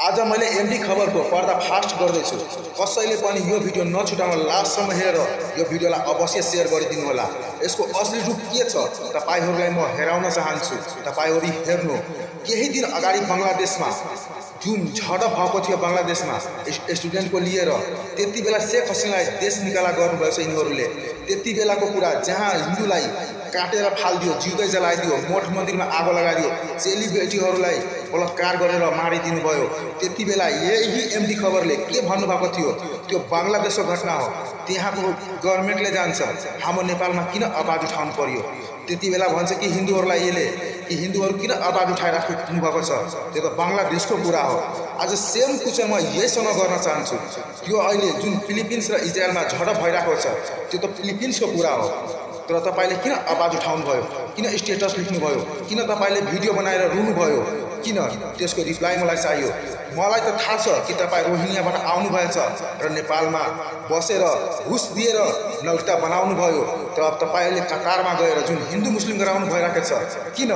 आज मैले एमडी खबरको पर्दाफास गर्दैछु। कसैले पनि यो भिडियो नछुटाउन लास्टसम्म हेरेर यो भिडियोलाई अवश्य शेयर गरिदिनु होला। यसको असली रूप के छ तपाईहरुलाई म हेराउन चाहन्छु। तपाईहरु हेर्नु। केही दिन अगाडि बंगलादेशमा जुन झडप भएको थियो बंगलादेशमा स्टुडेन्टको लिएर, त्यति बेला शेख हसिनालाई देश निकाला गर्नुभएछ यिनीहरूले। त्यति बेलाको कुरा जहाँ हिन्दूलाई काटेर फाल्दियो, जिउँदै जलाइदियो, मठ मन्दिरमा आगो लगाइदियो, चेलीबेटीहरूलाई बलात्कार गरेर मारिदिनु भयो। त्यति बेला यही एमडी खबरले के भन्नुभएको थियो, त्यो बंगलादेशको घटना हो। त्यहाँको गभर्नमेन्टले जान्छ हाम्रो नेपालमा किन आवाज उठाउनु पर्यो। त्यति बेला भन्छ कि हिन्दूहरूलाई यसले कि हिन्दूहरू किन आवाज उठाइराख्नु भएको छ, त्यो त बंगलादेशको कुरा हो। आज सेम क्वेसन म यहीसँग गर्न चाहन्छु। त्यो अहिले जुन फिलिपिन्स र इजरायलमा झडप भइरहेको छ त्यो त फिलिपिन्सको कुरा हो। तर तपाईले किन आवाज उठाउनु भयो, किन स्टेटस लेख्नु भयो, किन तपाईले भिडियो बनाएर रुनु भयो, किन? त्यसको रिप्लाई मलाई चाहियो। मलाई त थाहा छ कि तपाई रोहिङ्ग्याबाट आउनु भएछ र नेपालमा बसेर घुस दिएर नागरिकता बनाउनु भयो। तर अब तपाईले कतारमा गएर जुन हिन्दू मुस्लिम गराउनु भइरहेको छ, किन?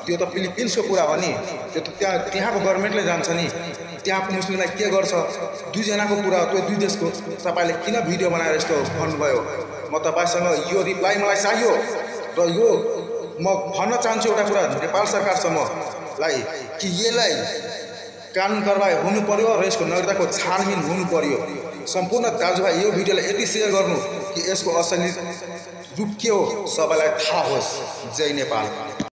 त्यो त फिलिपिन्सको कुरा हो नि। त्यो त त्यहाँको गभर्नमेन्टले जान्छ नि, त्यहाँको मुस्लिमलाई के गर्छ। दुई जनाको कुरा हो, त्यो दुई देशको। तपाईले किन भिडियो बनाएर यस्तो भन्नुभयो? म तपाईसँग यो रिप्लाई मलाई चाहियो। र यो म भन्न चाहन्छु एउटा कुरा नेपाल सरकारसम्मलाई कि यसलाई कानुन कारबाही हुनु पर्यो र यसको नागरिकताको छानबिन हुनु पर्यो। सम्पूर्ण दाजुभाइ यो भिडियोलाई यति शेयर गर्नु कि यसको असली रूप के हो सबैलाई थाहा होस्। जय नेपाल।